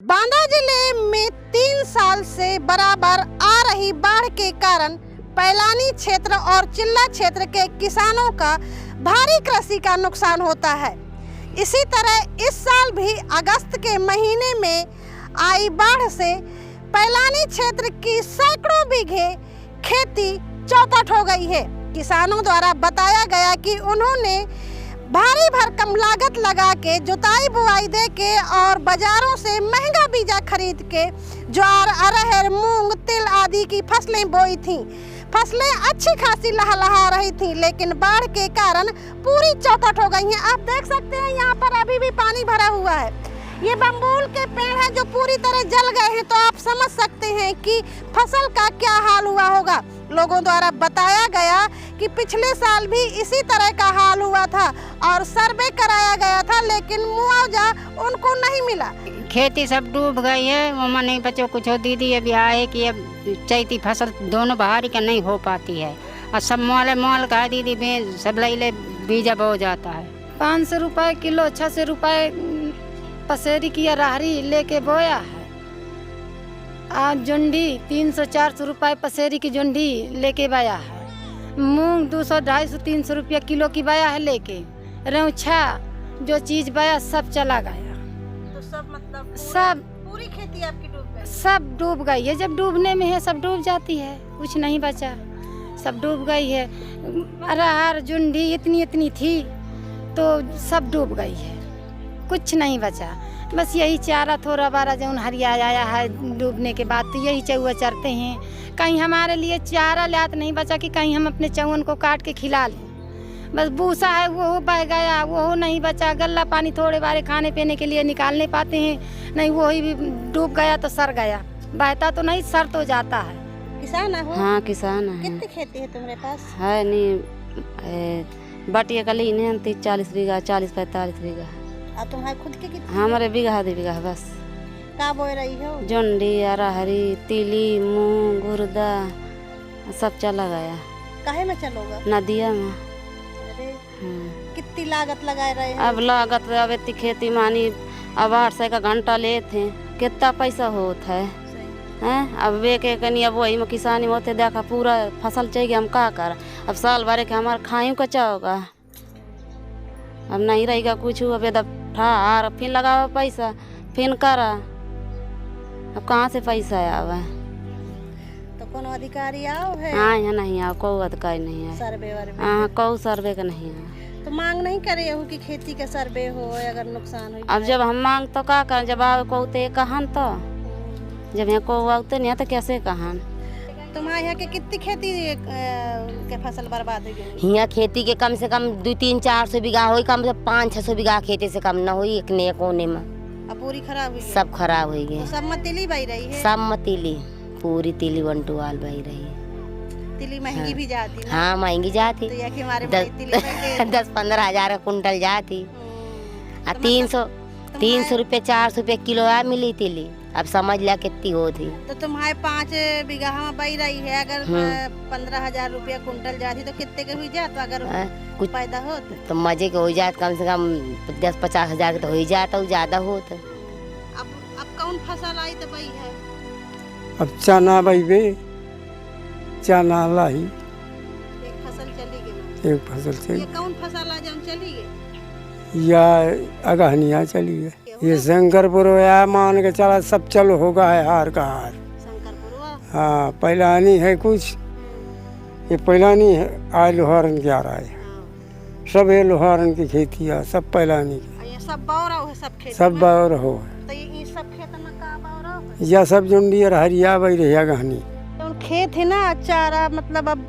बांदा जिले में 3 साल से बराबर आ रही बाढ़ के कारण पैलानी क्षेत्र और चिल्ला क्षेत्र के किसानों का भारी कृषि का नुकसान होता है। इसी तरह इस साल भी अगस्त के महीने में आई बाढ़ से पैलानी क्षेत्र की सैकड़ों बीघे खेती चौपट हो गई है। किसानों द्वारा बताया गया कि उन्होंने भारी भरकम लागत लगा के जुताई बुआई दे के और बाजारों से महंगा बीजा खरीद के ज्वार, अरहर, मूंग, तिल आदि की फसलें बोई थीं। फसलें अच्छी खासी लहलहा रही थीं, लेकिन बाढ़ के कारण पूरी चौपट हो गई हैं। आप देख सकते हैं यहाँ पर अभी भी पानी भरा हुआ है। ये बम्बूल के पेड़ हैं जो पूरी तरह जल गए हैं, तो आप समझ सकते हैं कि फसल का क्या हाल हुआ होगा। लोगों द्वारा बताया गया कि पिछले साल भी इसी तरह का हाल हुआ था और सर्वे कराया गया था, लेकिन मुआवजा उनको नहीं मिला। खेती सब डूब गई है। मम्मा नहीं बच्चों कुछ दीदी अभी आए कि अब चैती फसल दोनों बहारी का नहीं हो पाती है और सब मोल का दीदी सब ले बीजा बो जाता है। 500 रुपये किलो, 600 रुपये पसेरी की अरहरी लेके बोया है। आज जुंडी 300-400 रुपये पसेरी की जुंडी लेके बया है। मूंग 200-250-300 रुपया किलो की बया है लेके। रौछा जो चीज़ बया सब चला गया। तो सब मतलब सब पूरी खेती आपकी डूब गई? सब डूब गई है। जब डूबने में है सब डूब जाती है, कुछ नहीं बचा, सब डूब गई है। अरहर जुंडी इतनी थी तो सब डूब गई है, कुछ नहीं बचा। बस यही चारा थोड़ा बारा जो हरिया आया है डूबने के बाद, तो यही चौआ चरते हैं। कहीं हमारे लिए चारा लात नहीं बचा कि कहीं हम अपने चौवन को काट के खिला लें। बस भूसा है वो बह गया, वो नहीं बचा। गल्ला पानी थोड़े बारे खाने पीने के लिए निकाल नहीं पाते हैं, नहीं वही भी डूब गया तो सर गया। बहता तो नहीं, सर तो जाता है। किसान है? हाँ किसान है। कितनी खेती है तुम्हारे पास? है नहीं बटिया का ली नहीं 40 बीघा, 40-45 बीघा। और तुम्हारे खुद के कितनी? हमारे बीघा 2 बीघा बस। क्या बोए रही हो? जुंडी, अरहरी, तिली, मूंग, गुर्दा सब चला गया। काहे में चलोगा? नदिया में। अरे कितनी लागत लगा रहे हैं? अब लागत अब इतनी खेती मानी अब 800 का घंटा लेते, कितना पैसा होता है हैं? अब वे के कनी अब वही में किसानी में होते देखा पूरा फसल चाहिए, हम का कर। अब साल भरे के हमारे खाई कच्चा होगा, अब नहीं रहेगा कुछ। अब एकदम ठार फिर लगाओ पैसा, फिर करा, अब कहाँ से पैसा आवे? तो कोनो अधिकारी आओ है? हाँ यहाँ नहीं आओ, कोई अधिकारी नहीं है। सर्वे वर्वे? हाँ कोई सर्वे का नहीं है। तो मांग नहीं करे हो कि खेती का सर्वे हो अगर नुकसान हो? अब जब हम मांग तो का कर, जब आओ को तो कहन, तो जब यहाँ को आते नहीं तो कैसे कहन। तुम्हारे यहाँ के कितनी खेती के फसल बर्बाद हो गई? यहाँ खेती के कम से कम 200-400 बीघा हो, कम से 500-600 बीघा खेती से कम न हो। एक ने कोने में अब पूरी खराब हुई? सब खराब हो गए। तो सब में तिली बही रही है? सब में तिली, पूरी तिली वंटुआल बही रही है। तिली महंगी भी जाती ना? हाँ महंगी जाती। तो यह कि हमारे भाई तिली महंगे 10-15 हजार का कुंटल जाती। 300 रुपये 400 रुपये किलो आ मिली तिली। अब समझ लिया कितनी हो थी। तो तुम्हारे 5 बीघा में बही रही है, अगर 15,000 रुपया कुंटल जाती तो कितने के हुई जात? अगर कुछ पैदा हो तो मजे के हो जात, कम से कम 10-50 हजार के तो हो ही जाता, ज्यादा हो तो। अब कौन फसल आई तो बही है? अब चना बही, चना लाई, एक फसल चली गई। एक फसल चली। ये कौन फसल आ जौन चली गई? या अगहनिया चली है। ये शंकरपुर या मान के चला सब चलो होगा है, हार का हार। शंकरपुर? हाँ पैलानी है कुछ, ये पैलानी है। आज लोहारन की आ रहा है, सब ये लोहारन की खेती है, सब पैलानी की। ये सब बौरा हो? सब खेत सब बौर हो। तो ये सब खेत में का बौरा हो? या सब जुंडी और हरिया बही रही गहनी। तो खेत है ना, चारा मतलब अब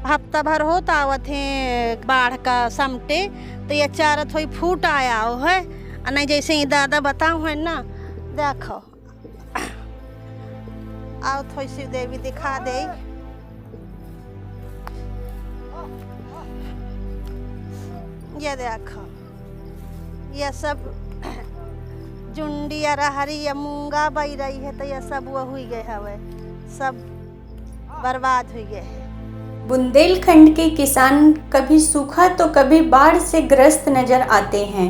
हफ्ता भर होता आवत है बाढ़ का समटे, तो ये चारा थोड़ी फूट आया हो है। नहीं जैसे ही दादा बताओ है ना, देखो आओ थोड़ी सी देवी दिखा दे। ये देखो ये सब जुंडी या रहरी या मूंगा बही रही है, तो ये सब वो हुई गए हवे, सब बर्बाद हुई गए है। बुंदेलखंड के किसान कभी सूखा तो कभी बाढ़ से ग्रस्त नजर आते हैं।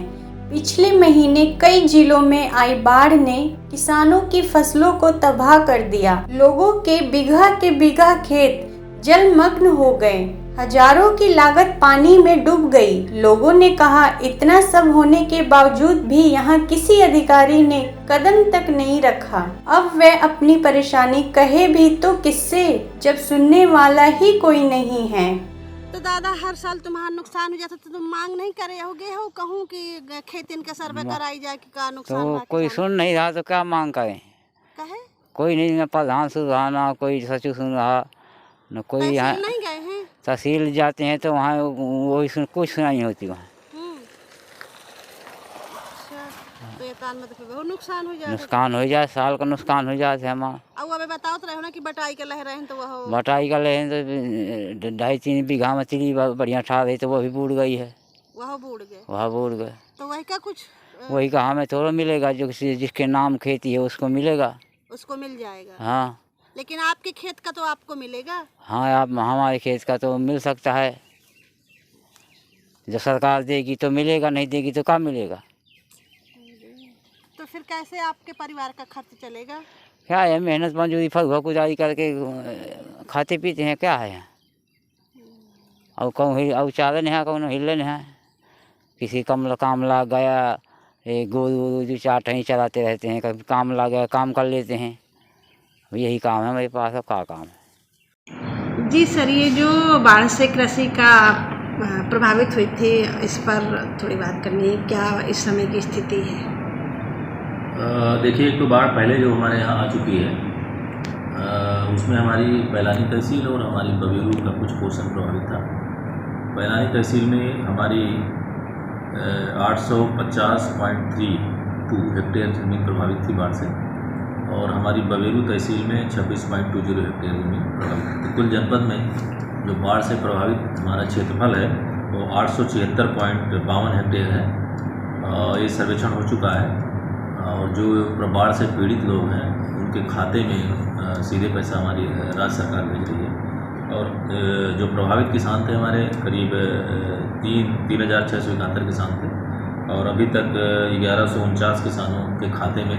पिछले महीने कई जिलों में आई बाढ़ ने किसानों की फसलों को तबाह कर दिया। लोगों के बीघा खेत जलमग्न हो गए। हजारों की लागत पानी में डूब गई। लोगों ने कहा, इतना सब होने के बावजूद भी यहाँ किसी अधिकारी ने कदम तक नहीं रखा। अब वह अपनी परेशानी कहे भी तो किससे, जब सुनने वाला ही कोई नहीं है। तो दादा, हर साल तुम्हारा नुकसान हो जाता तो तुम मांग नहीं करे होगे हो कहूँ कि खेती इनका सर्वे कराई जाए कि का नुकसान तो कोई सुन नहीं रहा तो क्या मांग करें? कहे कोई नहीं, न प्रधान सुन रहा, ना कोई सचिव सुन रहा, न कोई यहाँ नहीं गए हैं। तहसील जाते हैं तो वहाँ वही कुछ सुनाई होती वहाँ। तो ये तान में तो फिर बहुत नुकसान हो जाए। नुकसान हो जाए, साल का नुकसान हो जाते हमारा। अब अबे बताओ तो रहो ना कि बटाई के लह रहे हैं तो वह बटाई का ले तो 2.5-3 बीघा मछली बढ़िया ठा रही तो वो भी बूढ़ गई है। वह बूढ़ गए। वह बूढ़ गए तो वही का कुछ वही का हमें थोड़ा मिलेगा, जो जिसके नाम खेती है उसको मिलेगा, उसको मिल जाएगा। हाँ, लेकिन आपके खेत का तो आपको मिलेगा। हाँ, आप हमारे खेत का तो मिल सकता है। जो सरकार देगी तो मिलेगा, नहीं देगी तो क्या मिलेगा? तो फिर कैसे आपके परिवार का खर्च चलेगा? क्या है, मेहनत मजदूरी फगुआ गुजारी करके खाते पीते हैं, क्या है। और कहूँ और चारे नहीं है, कहूँ हिले नहीं है। किसी काम लग गया, ये गोरू जो 4 ठही चलाते रहते हैं, कभी काम लग गया काम कर लेते हैं। यही काम है मेरे पास, अब क्या काम है। जी सर, ये जो बाढ़ से कृषि का प्रभावित हुई थी, इस पर थोड़ी बात करनी है। क्या इस समय की स्थिति है? देखिए, एक तो बाढ़ पहले जो हमारे यहाँ आ चुकी है, उसमें हमारी पैलानी तहसील और हमारी बबेरू का कुछ पोर्शन प्रभावित था। पैलानी तहसील में हमारी 850.32 हेक्टेयर ज़मीन प्रभावित थी बाढ़ से, और हमारी बबेरू तहसील में 26.20 हेक्टेयर ज़मीन प्रभावित थी। कुल जनपद में जो बाढ़ से प्रभावित हमारा क्षेत्रफल है वो 876.52 हेक्टेयर है। ये सर्वेक्षण हो चुका है, और जो बाढ़ से पीड़ित लोग हैं उनके खाते में सीधे पैसा हमारी राज्य सरकार भेज रही है। और जो प्रभावित किसान थे हमारे करीब 3,671 किसान थे, और अभी तक 1149 किसानों के खाते में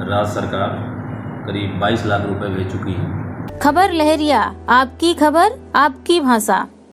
राज्य सरकार करीब 22 लाख रुपए भेज चुकी है। खबर लहरिया, आपकी खबर आपकी भाषा।